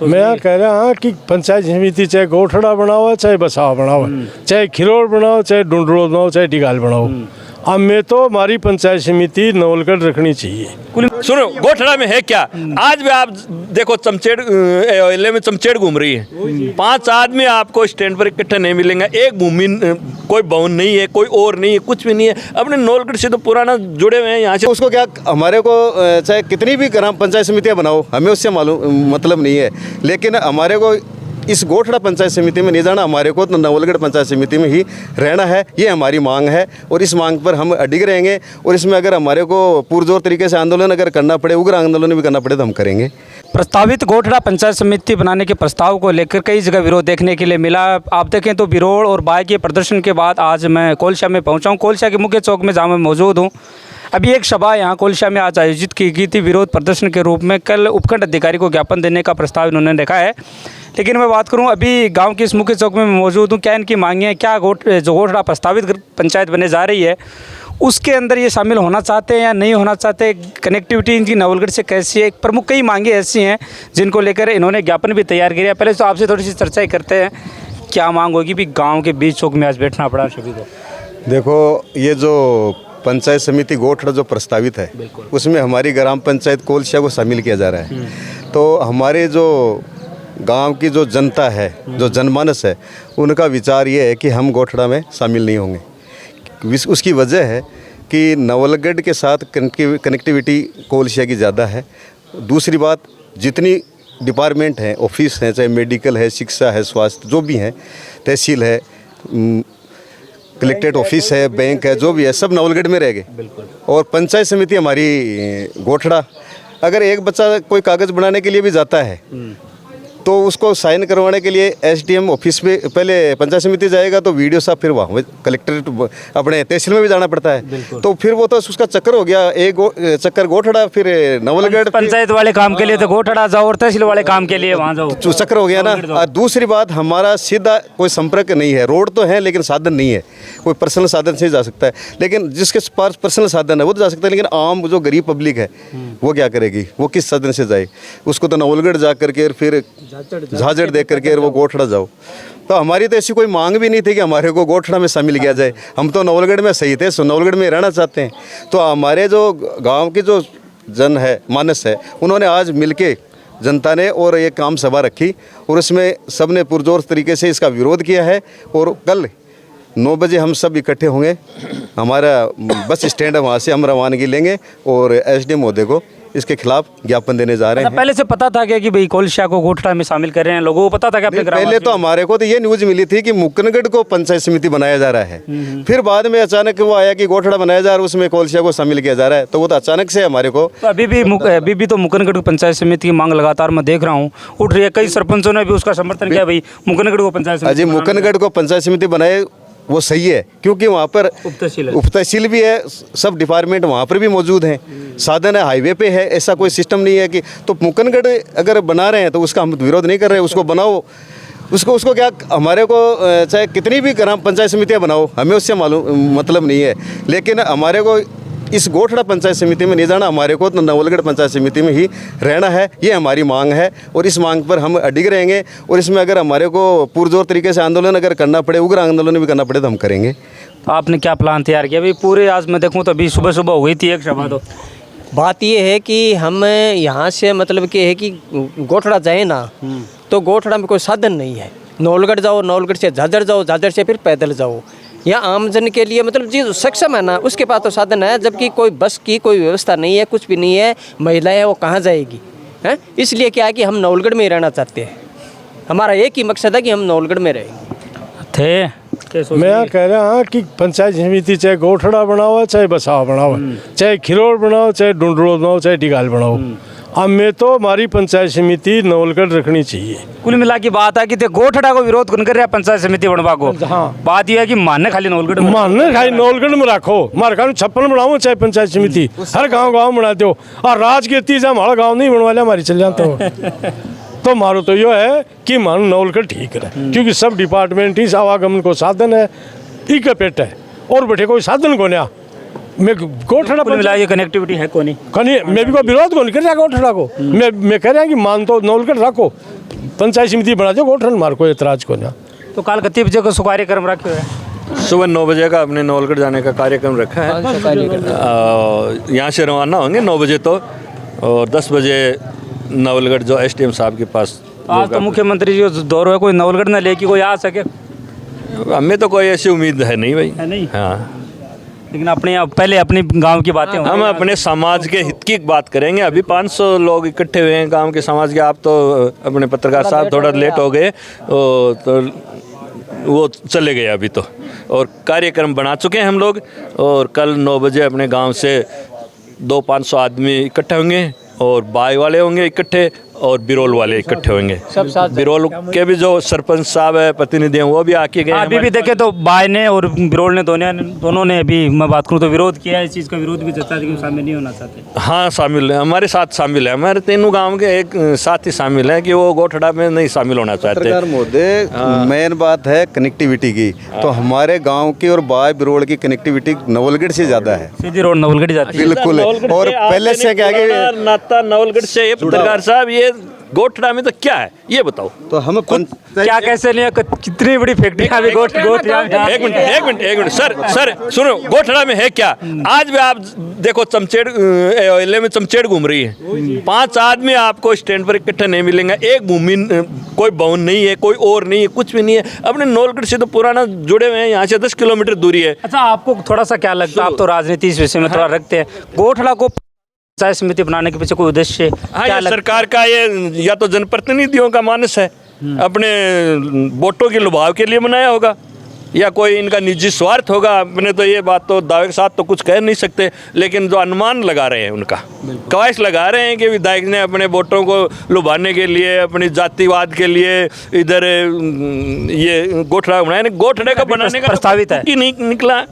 मैं कह रहा हूँ कि पंचायत समिति चाहे गोठड़ा बनाओ चाहे बसाव बनाओ, चाहे खिरोड़ बनाओ चाहे डुंडरों बनाओ चाहे टिकाल बनाओ, अब मैं तो हमारी पंचायत समिति नवलगढ़ रखनी चाहिए। सुनो गोठड़ा में है क्या, आज भी आप देखो चमचेड़ एले में चमचेड़ घूम रही है, 5 आदमी आपको स्टैंड पर इकट्ठे नहीं मिलेंगे, एक भूमि कोई भवन नहीं है, कोई और नहीं है, कुछ भी नहीं है, अपने नवलगढ़ से तो पुराना जुड़े हुए हैं यहाँ से। उसको क्या हमारे को चाहे कितनी भी ग्राम पंचायत समितियाँ बनाओ, हमें उससे मालूम मतलब नहीं है, लेकिन हमारे को इस गोठड़ा पंचायत समिति में नहीं जाना, हमारे को तो नवलगढ़ पंचायत समिति में ही रहना है, ये हमारी मांग है और इस मांग पर हम अडिग रहेंगे। और इसमें अगर हमारे को पुरजोर तरीके से आंदोलन अगर करना पड़े, उग्र आंदोलन भी करना पड़े तो हम करेंगे। प्रस्तावित गोठड़ा पंचायत समिति बनाने के प्रस्ताव को लेकर कई जगह विरोध देखने के लिए मिला। आप देखें तो बिरोड़ और बाय के प्रदर्शन के बाद आज मैं कोलशा में पहुंचा हूं, कोलशा के मुख्य चौक में जहां मैं मौजूद हूं। अभी एक सभा यहां कोलशा में आज आयोजित की गई थी विरोध प्रदर्शन के रूप में। कल उपखंड अधिकारी को ज्ञापन देने का प्रस्ताव इन्होंने रखा है, लेकिन मैं बात करूं अभी गांव के इस मुख्य चौक में मौजूद हूं। क्या इनकी मांगे हैं, क्या जो गोठड़ा प्रस्तावित पंचायत बने जा रही है उसके अंदर ये शामिल होना चाहते हैं या नहीं होना चाहते, कनेक्टिविटी इनकी नवलगढ़ से कैसी है। एक प्रमुख कई मांगे ऐसी हैं जिनको लेकर इन्होंने ज्ञापन भी तैयार किया। पहले तो आपसे थोड़ी सी चर्चा करते हैं, क्या मांग होगी भी गाँव के बीच चौक में आज बैठना पड़ा सभी को। देखो ये जो पंचायत समिति गोठड़ा जो प्रस्तावित है उसमें हमारी ग्राम पंचायत कोलशा को शामिल किया जा रहा है, तो हमारे जो गांव की जो जनता है, जो जनमानस है, उनका विचार ये है कि हम गोठड़ा में शामिल नहीं होंगे। उसकी वजह है कि नवलगढ़ के साथ कनेक्टिविटी कोलशा की ज़्यादा है। दूसरी बात, जितनी डिपार्टमेंट हैं, ऑफिस हैं, चाहे मेडिकल है, शिक्षा है, स्वास्थ्य जो भी हैं, तहसील है, कलेक्ट्रेट ऑफिस है, बैंक है, जो भी है, सब नवलगढ़ में रह गए। और पंचायत समिति हमारी गोठड़ा, अगर एक बच्चा कोई कागज़ बनाने के लिए भी जाता है तो उसको साइन करवाने के लिए एसडीएम ऑफिस में पहले पंचायत समिति जाएगा, तो वीडियो साहब फिर वहाँ कलेक्ट्रेट अपने तहसील में भी जाना पड़ता है, तो फिर वो तो उसका चक्कर हो गया, एक चक्कर गोठड़ा, फिर नवलगढ़। पंचायत वाले काम के लिए तो गोठड़ा जाओ और तहसील वाले काम के लिए वहाँ जाओ, चक्कर हो गया ना। और दूसरी बात, हमारा सीधा कोई संपर्क नहीं है, रोड तो है लेकिन साधन नहीं है, कोई पर्सनल साधन से जा सकता है, लेकिन जिसके पास पर्सनल साधन है वो तो जा सकता है, लेकिन आम जो गरीब पब्लिक है वो क्या करेगी, वो किस साधन से जाए, उसको तो नवलगढ़ जा करके फिर झाझड़ देख करके वो गोठड़ा जाओ। तो हमारी तो ऐसी कोई मांग भी नहीं थी कि हमारे को गोठड़ा में शामिल किया जाए, हम तो नवलगढ़ में सही थे, नवलगढ़ में रहना चाहते हैं। तो हमारे जो गांव की जो जन है, मानस है, उन्होंने आज मिलके जनता ने और एक काम सभा रखी और उसमें सब ने पुरजोर तरीके से इसका विरोध किया है। और कल 9 बजे हम सब इकट्ठे होंगे, हमारा बस स्टैंड है, वहाँ से हम रवानगी लेंगे और एसडीएम महोदय को इसके खिलाफ ज्ञापन देने जा रहे हैं। पहले से पता था क्या कि भाई कोलशा को गोठड़ा में शामिल कर रहे हैं, लोगों को पता था कि अपने ग्राम? पहले तो हमारे को तो ये न्यूज़ मिली थी कि मुकनगढ़ को पंचायत समिति बनाया जा रहा है, फिर बाद में अचानक वो आया कि गोठड़ा बनाया जा रहा है, उसमें कोलशा को शामिल किया जा रहा है, तो वो तो अचानक से हमारे को। तो अभी भी तो मुकनगढ़ पंचायत समिति की मांग लगातार मैं देख रहा हूँ उठ रही है, कई सरपंचों ने भी उसका समर्थन किया, भाई मुकनगढ़ को पंचायत समिति। अजय मुकनगढ़ को पंचायत समिति बनाए वो सही है, क्योंकि वहाँ पर उप तहसील भी है, सब डिपार्टमेंट वहाँ पर भी मौजूद हैं, साधन है, हाईवे पे है, ऐसा कोई सिस्टम नहीं है कि। तो मुकनगढ़ अगर बना रहे हैं तो उसका हम विरोध नहीं कर रहे हैं, उसको बनाओ, उसको क्या हमारे को चाहे कितनी भी ग्राम पंचायत समितियाँ बनाओ, हमें उससे मालूम मतलब नहीं है, लेकिन हमारे को इस गोठड़ा पंचायत समिति में नहीं जाना, हमारे को तो नवलगढ़ पंचायत समिति में ही रहना है, ये हमारी मांग है और इस मांग पर हम अडिग रहेंगे। और इसमें अगर हमारे को पुरजोर तरीके से आंदोलन अगर करना पड़े, उग्र आंदोलन भी करना पड़े तो हम करेंगे। तो आपने क्या प्लान तैयार किया अभी पूरे? आज मैं देखूँ तो अभी सुबह हो गई थी एक सभा। तो बात ये है कि हम यहाँ से मतलब कि है कि गोठड़ा जाए ना, तो गोठड़ा में कोई साधन नहीं है, नवलगढ़ जाओ, नवलगढ़ से झाझड़ जाओ, झाझड़ से फिर पैदल जाओ। या आम जन के लिए मतलब जो सक्षम है ना उसके पास तो साधन है, जबकि कोई बस की कोई व्यवस्था नहीं है, कुछ भी नहीं है, महिलाएं वो कहाँ जाएगी हैं। इसलिए क्या है कि हम नवलगढ़ में ही रहना चाहते हैं, हमारा एक ही मकसद है कि हम नवलगढ़ में रहेंगे। मैं कह रहा हूँ कि पंचायत समिति चाहे गोठड़ा बनाओ चाहे बसाव बनाओ, चाहे खिरोड़ बनाओ चाहे डुंडरों बनाओ चाहे टिकाल बनाओ, अब मैं तो हमारी पंचायत समिति नवलगढ़ रखनी चाहिए। कुल मिला की बात है कि गोठड़ा को विरोध कर रहा है पंचायत समिति बनवा को। हाँ, बात यह है कि मानने खाली नवलगढ़ में रखो, मार खाली 56 बनाओ चाहे पंचायत समिति, हर गाँव बना दो, और राजगीति से हमारा गाँव नहीं बनवा लिया हमारी चल जाता हो। तो मारो तो यो है कि मानो नवलगढ़ ठीक है, क्योंकि सब डिपार्टमेंट ही आवागमन को साधन है, ठीक है पेट है, और बैठे कोई साधन को नहीं, मैं गोठड़ा कुल मिला ये कनेक्टिविटी है कौन नहीं? कहीं मैं भी कोई विरोध को नहीं कर रहा गोठड़ा को, मैं कह रहा कि मान तो नौलगढ़ रखो, पंचायत समिति बना दो, गोठड़ा मार को एतराज को ना। तो कल कितने बजे को कार्यक्रम रखे हुए है? सुबह 9 बजे का अपने नौलगढ़ जाने का कार्यक्रम रखा है। यहाँ से रवाना होंगे 9 बजे तो, और 10 बजे नवलगढ़ जो एसडीएम साहब के पास। आज तो मुख्यमंत्री जी जो दौर है, कोई नवलगढ़ न लेके कोई आ सके? हमें तो कोई ऐसी उम्मीद है नहीं भाई। है नहीं? हाँ, लेकिन अपने पहले अपनी गांव की बातें हम अपने समाज के हित की बात करेंगे। अभी 500 लोग इकट्ठे हुए हैं गांव के समाज के। आप तो अपने पत्रकार साहब थोड़ा लेट हो गए, तो वो चले गए अभी तो, और कार्यक्रम बना चुके हैं हम लोग। और कल 9 बजे अपने गांव से 200-500 आदमी इकट्ठे होंगे, और बाई वाले होंगे इकट्ठे, और बिरोल वाले इकट्ठे होंगे। सब साथ बिरोल के भी जो सरपंच साहब है, प्रतिनिधि हैं, वो भी आके गए। अभी भी देखे तो बाय ने और बिरोल ने दोनों ने, अभी मैं बात करूं तो विरोध किया है, इस चीज़ का विरोध भी जताया कि शामिल नहीं होना चाहते। हाँ, शामिल है, हमारे साथ शामिल है। हमारे तीनों गांव के एक साथ ही शामिल है कि वो गोठड़ा में नहीं शामिल होना चाहते। पत्रकार महोदय, मेन बात है कनेक्टिविटी की, तो हमारे गांव की और बाय बिरोड़ की कनेक्टिविटी नवलगढ़ से ज़्यादा है। सीधी रोड नवलगढ़ जाती है। बिल्कुल, और पहले से क्या कि नाता नवलगढ़ से, ये पत्रकार साहब, ये गोठड़ा में तो क्या है ये बताओ। तो हम क्या कैसे नहीं, कितनी बड़ी फैक्ट्री अभी एक मिनट सर सुनो, गोठड़ा में है क्या? आज भी आप देखो, चमचेड़ एलए में चमचेड़ घूम रही है। 5 आदमी आपको स्टैंड पर इकट्ठे नहीं मिलेंगे। एक भूमि, कोई भवन नहीं है, कोई और नहीं है, कुछ भी नहीं है। अपने नौलगढ़ से तो पुराना जुड़े हुए हैं, यहाँ से 10 किलोमीटर दूरी है। अच्छा, आपको थोड़ा सा क्या लगता है, आप तो राजनीति इस विषय में थोड़ा रखते हैं, गोठड़ा को पंचायत समिति बनाने के पीछे कोई उद्देश्य हाँ, सरकार का ये या तो जनप्रतिनिधियों का मानस है, अपने वोटों के लुभाव के लिए बनाया होगा, या कोई इनका निजी स्वार्थ होगा। अपने तो ये बात तो दावे के साथ तो कुछ कह नहीं सकते, लेकिन जो अनुमान लगा रहे हैं, उनका कवायश लगा रहे हैं कि विधायक ने अपने वोटों को लुभाने के लिए, अपनी जातिवाद के लिए इधर ये गोठड़ा बनाया। गोठड़े का बनाने का प्रस्तावित है, नहीं निकला।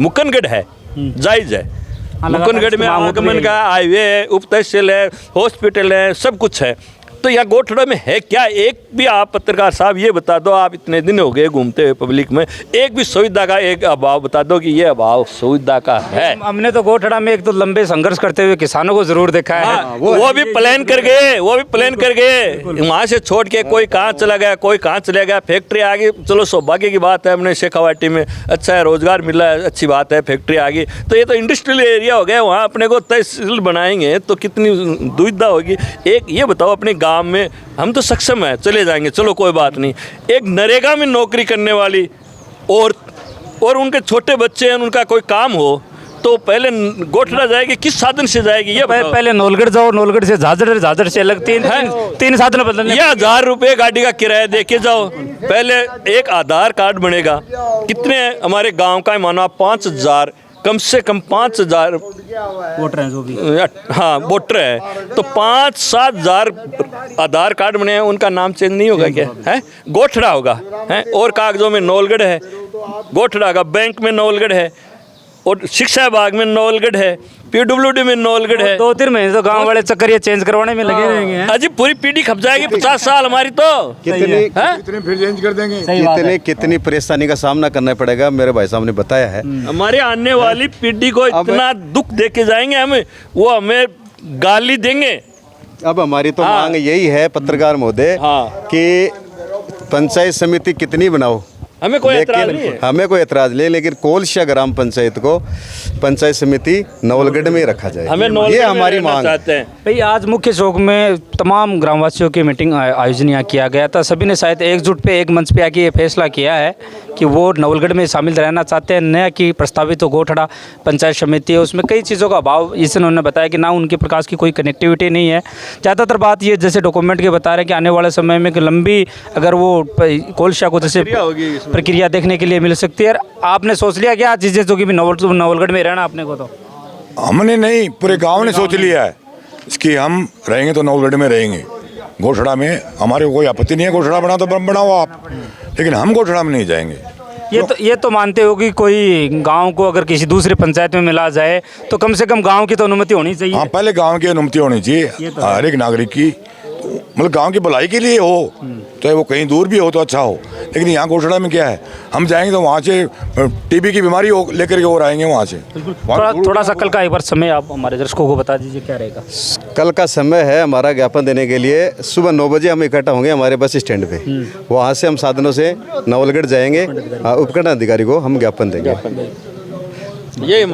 मुक्कनगढ़ है, जायज़ है। मुकुंदगढ़ में आवागमन का हाईवे है, उप तहसील है, हॉस्पिटल है, सब कुछ है। तो यहाँ गोठड़ा में है क्या? एक भी आप पत्रकार साहब ये बता दो, आप इतने दिन हो गए घूमते हुए पब्लिक में, एक भी सुविधा का एक अभाव बता दो कि ये अभाव सुविधा का है। हमने तो गोठड़ा में एक तो लंबे संघर्ष करते हुए किसानों को जरूर देखा है। वो भी प्लान कर गए, वहाँ से छोड़ के कोई कहाँ चला गया, कोई कहाँ चला गया। फैक्ट्री आ गई, चलो सौभाग्य की बात है, हमने शेखावाटी में अच्छा है, रोजगार मिला है, अच्छी बात है, फैक्ट्री आ गई। तो ये तो इंडस्ट्रियल एरिया हो गया, वहाँ अपने को तहसील बनाएंगे तो कितनी दुविधा होगी। एक ये बताओ, अपने गाँव में हम तो सक्षम है, चले जाएंगे, चलो कोई बात नहीं। एक नरेगा में नौकरी करने वाली और उनके छोटे बच्चे हैं, उनका कोई काम हो तो पहले गोठड़ा जाएगी, किस साधन से जाएगी ये पहले नौलगढ़ जाओ, नौलगढ़ से झाझड़ से अलग तीन साधन बदलने, या 1000 रुपये गाड़ी का किराया दे के जाओ। पहले एक आधार कार्ड बनेगा, कितने हमारे गाँव का मानो आप 5000, कम से कम 5000 वोटर हैं जो भी, हाँ वोटर है, तो 5-7 हज़ार आधार कार्ड बने हैं, उनका नाम चेंज नहीं होगा क्या? है गोठड़ा होगा है, और कागजों में नौलगढ़ है, गोठड़ा का बैंक में नौलगढ़ है, और शिक्षा विभाग में नौलगढ़ है, पीडब्ल्यूडी में नौलगढ़ है। 2-3 महीने तो गांव वाले चक्कर ये चेंज करवाने में लगे रहेंगे। अजी पूरी पीढ़ी खप जाएगी, 50 साल हमारी तो कितने फिर चेंज कर देंगे, कितनी परेशानी का सामना करना पड़ेगा, मेरे भाई साहब ने बताया है। हमारे आने वाली पीढ़ी को इतना दुख दे के जाएंगे हमें, वो हमें गाली देंगे। अब हमारी तो मांग यही है पत्रकार महोदय कि पंचायत समिति कितनी बनाओ, हमें कोई एतराज नहीं है, हमें कोई एतराज नहीं, लेकिन कोलशा ग्राम पंचायत को पंचायत समिति नवलगढ़ में रखा जाए, हमें ये हमारी मांग है। भाई आज मुख्य चौक में तमाम ग्रामवासियों की मीटिंग आयोजन यहाँ किया गया था। सभी ने शायद एकजुट पे एक मंच पे आके ये फैसला किया है कि वो नवलगढ़ में शामिल रहना चाहते हैं। नया की प्रस्तावित गोठड़ा पंचायत समिति है, उसमें कई चीज़ों का अभाव, इसे उन्होंने बताया कि ना उनके प्रकार की कोई कनेक्टिविटी नहीं है। ज़्यादातर बात ये जैसे डॉक्यूमेंट के बता रहे हैं कि आने वाले समय में लंबी अगर वो कोलशा को जैसे प्रक्रिया देखने के लिए मिल सकती है। आपने सोच लिया क्या चीज़ें जो कि नवलगढ़ में रहना अपने को? तो हमने नहीं, पूरे गांव ने सोच लिया है इसकी, हम रहेंगे तो नवलगढ़ में रहेंगे। गोठड़ा में हमारे कोई आपत्ति नहीं है, गोठड़ा बना तो बनाओ आप, लेकिन हम गोठड़ा में नहीं जाएंगे। ये तो मानते हो कि कोई गांव को अगर किसी दूसरी पंचायत में मिला जाए तो कम से कम गांव की तो अनुमति होनी चाहिए। हाँ, पहले गांव की अनुमति होनी चाहिए हर एक नागरिक की, मतलब गांव की भलाई के लिए हो, चाहे वो कहीं दूर भी हो तो अच्छा हो। लेकिन यहाँ घोषणा में क्या है, हम जाएंगे तो वहाँ से टीबी की बीमारी हो लेकर के और आएंगे वहाँ से। थोड़ा सा कल का एक बार समय आप हमारे दर्शकों को बता दीजिए क्या रहेगा। कल का समय है हमारा ज्ञापन देने के लिए, सुबह 9 बजे हम इकट्ठा होंगे हमारे बस स्टैंड पे। वहाँ से हम साधनों से नवलगढ़ जाएंगे, उपखंड अधिकारी को हम ज्ञापन देंगे। ये